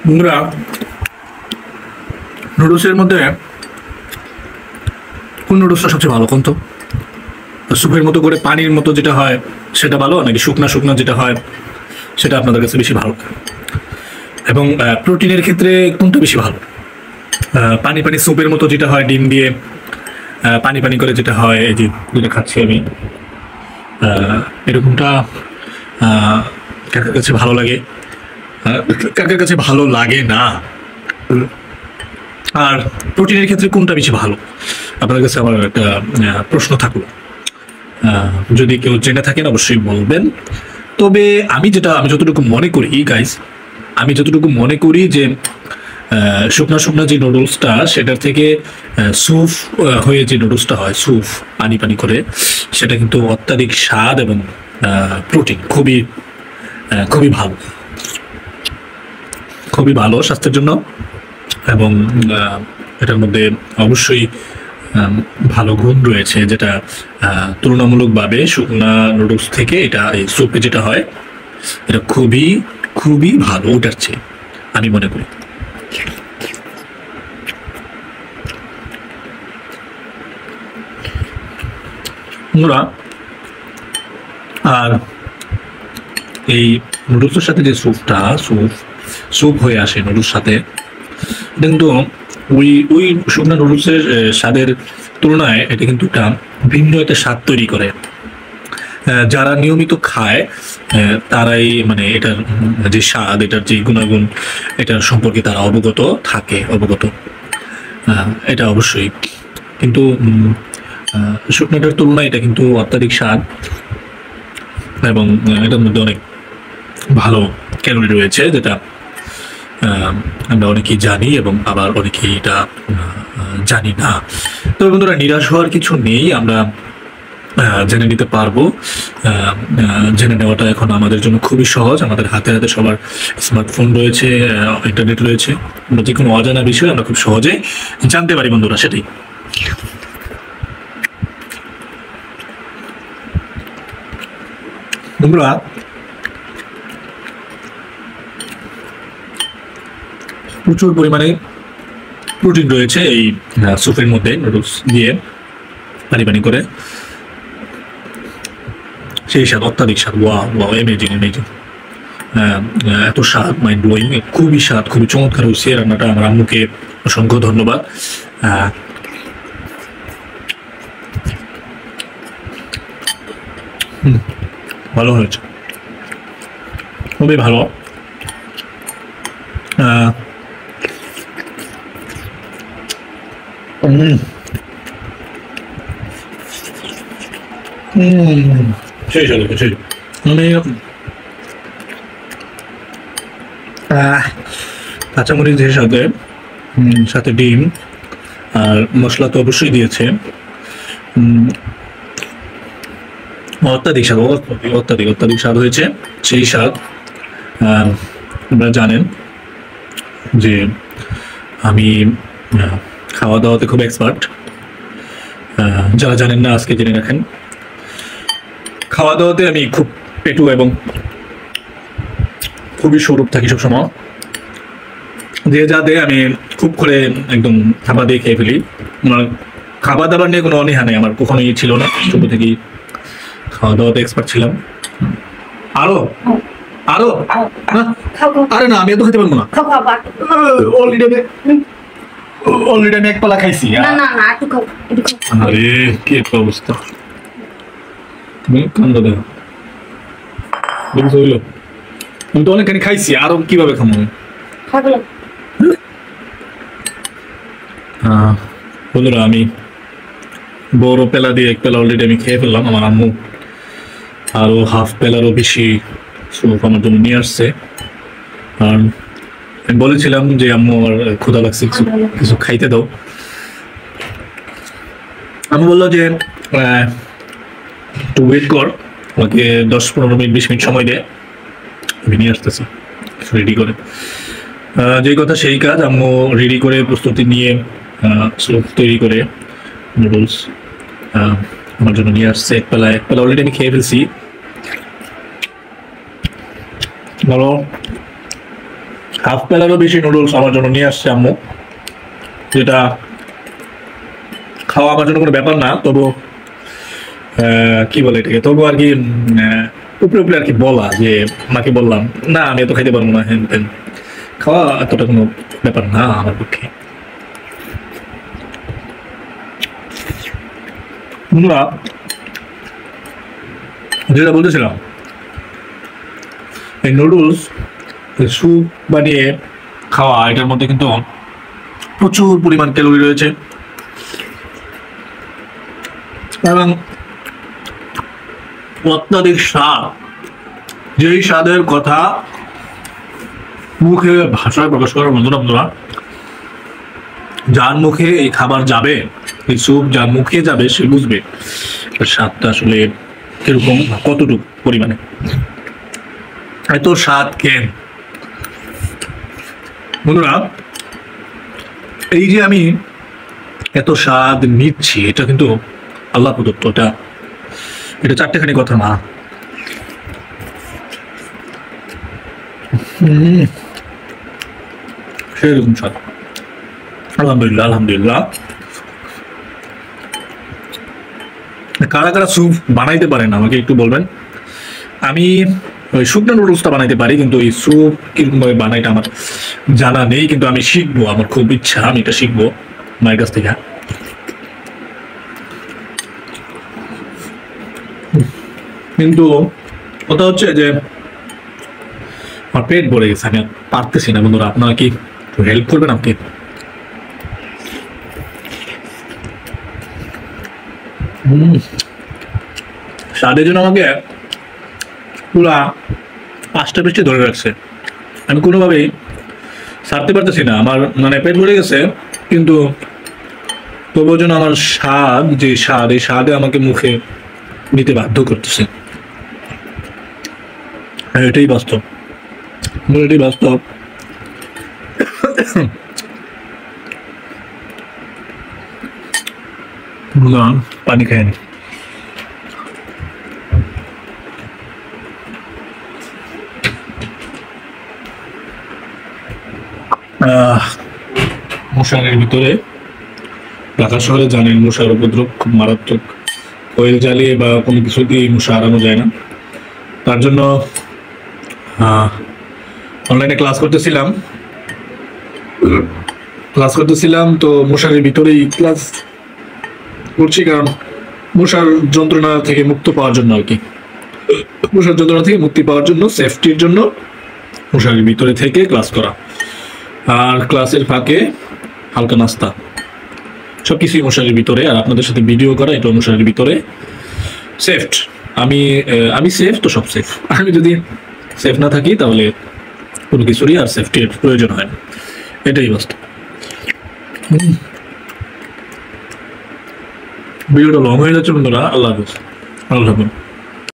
বন্ধুরা, নুডলসের মধ্যে কোন নুডলসটা সবচেয়ে ভালো কোন তো? স্যুপের মতো করে পানির মতো যেটা হয় সেটা ভালো, নাকি শুকনা শুকনা যেটা হয় সেটা আপনাদের কাছে বেশি ভালো? এবং প্রোটিনের ক্ষেত্রে কোনটা বেশি ভালো? পানি পানি স্যুপের মতো যেটা হয় ডিম দিয়ে পানি পানি করে যেটা হয়, এই যে যেটা খাচ্ছি আমি, এরকমটা কাকের কাছে ভালো লাগে, কাকের কাছে ভালো লাগে না? আর প্রোটিনের ক্ষেত্রে কোনটা বেশি ভালো? আপনার কাছে আমার একটা প্রশ্ন থাকলো, যদি কেউ জেনে থাকেন অবশ্যই বলবেন। তবে আমি যতটুকু মনে করি গাইস, আমি যতটুকু মনে করি যে শুকনা শুকনা যে নুডলসটা সেটার থেকে স্যুপ হয়ে যে নুডলসটা হয়, স্যুপ পানি পানি করে, সেটা কিন্তু অত্যাধিক স্বাদ এবং প্রোটিন খুবই খুবই ভালো, খুবই ভালো স্বাস্থ্যের জন্য। এবং এটার মধ্যে অবশ্যই ভালো গুণ রয়েছে, যেটা তুলনামূলকভাবে শুকনা নুডলস থেকে এটা এই স্যুপে যেটা হয় এটা খুবই খুবই ভালো ওটার চেয়ে, আমি মনে করি। আর এই নুডলসের সাথে যে স্যুপ হয়ে আসে নুডলস সাথে, এটা কিন্তু ওই শুকনা নুডলসের স্বাদের তুলনায় এটা কিন্তু একটা ভিন্ন একটা স্বাদ তৈরি করে। যারা নিয়মিত খায় তারাই মানে এটার যে স্বাদ, এটার যে গুণাগুণ, এটার সম্পর্কে তারা অবগত এটা অবশ্যই। কিন্তু শুকনাটার তুলনায় এটা কিন্তু অত্যাধিক স্বাদ, এবং এটার মধ্যে অনেক ভালো ক্যালোরি রয়েছে, যেটা আমরা অনেকেই জানি এবং আবার অনেকেই এটা জানি না। তবে বন্ধুরা, নিরাশ হওয়ার কিছু নেই, আমরা জেনে নিতে পারবো। জেনে নেওয়াটা এখন আমাদের জন্য খুবই সহজ। আমাদের হাতে হাতে সবার স্মার্টফোন রয়েছে, ইন্টারনেট রয়েছে, আমরা যে কোনো অজানা বিষয় আমরা খুব সহজে জানতে পারি বন্ধুরা, সেটাই। বন্ধুরা, প্রচুর পরিমাণে প্রোটিন রয়েছে এই স্যুপের মধ্যে, নুডলস দিয়ে পানি পানি করে, সেই স্বাদ অত্যাধিক স্বাদ, ওয়াও অ্যামেজিং। এত স্বাদ, মাইন্ড ব্লোয়িং, খুবই স্বাদ, খুবই চমৎকার হয়েছে রান্নাটা। আমার আম্মুকে অসংখ্য ধন্যবাদ। ভালো হয়েছে, খুবই ভালো। আমি কাঁচামরিচের সাথে ডিম আর মশলা তো অবশ্যই দিয়েছে, অত্যাধিক স্বাদ হয়েছে। সেই স্বাদ আপনারা জানেন যে আমি খাওয়া দাওয়াতে খুব এক্সপার্ট। যারা জানেন না আজকে জেনে রাখেন, খাওয়া দাওয়াতে আমি খুব পেটু এবং খুবই স্বরূপ থাকি সবসময়। যে যা দেয় আমি খুব করে একদম খাবার দিয়ে খেয়ে ফেলি। আমার খাবার দাবার নিয়ে কোনো অনীহা নেই, আমার কখনোই ছিল না, ছোট থেকেই খাওয়া দাওয়াতে এক্সপার্ট ছিলাম। আরো আরে না, আমি এত খেতে পারবো না। অলরেডি আমি এক পালা খাইছি। আরে কি একটা অবস্থা, তুমি কান্দ দেখো, আমি তো অনেকখানি খাইছি, আরো কিভাবে খাবো? বন্ধুরা, আমি বড় পেলা দিয়ে এক পেলা অলরেডি আমি খেয়ে ফেললাম। আমার আম্মু আরো হাফ পেলারও বেশি স্যুপ আমার জন্য নিয়ে আসছে। আর আমি বলেছিলাম যে আম্মু আমার ক্ষুধা লাগছে, কিছু খাইতে দাও। আমি বললো যে একটু ওয়েট কর, আমাকে 10-15 মিনিট 20 মিনিট সময় দেয়, আমি নিয়ে আসতেছি রেডি করে। যেই কথা সেই কাজ, আম্মু রেডি করে প্রস্তুতি নিয়ে স্যুপ তৈরি করে নুডলস আমার জন্য নিয়ে আসছে। এক পেলা অলরেডি আমি খেয়ে ফেলছি। ভালো হাফ প্যালেরও বেশি নুডলস আমার জন্য নিয়ে আসছে আম্মু, যেটা খাওয়া আমার জন্য কোনো ব্যাপার না, তবু কি বলে এটাকে, তবু আর কি উপরে উপরে আর কি বলা, যে মাকে বললাম না আমি এত খাইতে পারবো না, হ্যান তেন, খাওয়া এতটা কোনো ব্যাপার না আমার পক্ষে। বন্ধুরা, যেটা বলতেছিলাম, এই নুডলস স্যুপ বানিয়ে খাওয়া, এটার মধ্যে কিন্তু প্রচুর পরিমাণ ক্যালোরি রয়েছে, এবং অত্যাধিক স্বাদ, যেই স্বাদের কথা মুখে ভাষায় প্রকাশ করার মতো না। বন্ধুরা, যার মুখে এই খাবার যাবে, এই স্যুপ যার মুখে যাবে, সে বুঝবে স্বাদটা আসলে কিরকম, কতটুকু পরিমাণে এত স্বাদ কেন। বন্ধুরা, এই যে আমি এত স্বাদ নিচ্ছি, এটা কিন্তু আল্লাহ প্রদত্ত, এটা চারটেখানি কথা না। সেরকম স্বাদ, আলহামদুলিল্লাহ আলহামদুলিল্লাহ। কারা কারা স্যুপ বানাইতে পারেন আমাকে একটু বলবেন। আমি ওই শুকনো নুডলসটা বানাইতে পারি, কিন্তু এই স্যুপ কিরকম ভাবে বানাইটা আমার জানা নেই, কিন্তু আমি শিখবো, আমার খুব ইচ্ছা আমি এটা শিখবো মায়ের কাছ থেকে। কিন্তু কথা হচ্ছে যে আমার পেট ভরে গেছে, আমি পারতেছি না। বন্ধুরা, আপনারা কি হেল্প করবেন আমাকে? স্বাদের জন্য আমাকে পুরা 5টা পৃষ্ঠে ধরে রাখছে, আমি কোনোভাবেই ছাড়তে পারতেছি না। আমার মানে পেট ভরে গেছে, কিন্তু তবুও যেন আমার স্বাদ, যে স্বাদ, এই স্বাদে আমাকে মুখে নিতে বাধ্য করতেছে। এটাই বাস্তব, এটাই বাস্তব। পানি খায়নি। মশারের ভিতরে, ঢাকা শহরে জানেন মশার উপদ্রব খুব মারাত্মক, কোয়েল জ্বালিয়ে বা কোনো কিছু দিয়ে মশা হারানো যায় না। তার জন্য অনলাইনে ক্লাস করতেছিলাম, তো মশারের ভিতরেই ক্লাস করছি, কারণ মশার যন্ত্রণা থেকে মুক্ত পাওয়ার জন্য আর কি, মশার যন্ত্রণা থেকে মুক্তি পাওয়ার জন্য, সেফটির জন্য মশারির ভিতরে থেকে ক্লাস করা, আর ক্লাসের ফাঁকে হালকা নাস্তা, সবকিছুই মশারির ভিতরে, আর আপনাদের সাথে ভিডিও করা, এটা মশারির ভিতরে সেফট। আমি সেফ তো, সব সেফ। আমি যদি সেফ না থাকি তাহলে কোনো কিছুরই আর সেফটির প্রয়োজন হয় না, এটাই বাস্তব। ভিডিওটা লং হয়ে যাচ্ছে বন্ধুরা, আল্লাহ হাফেজ।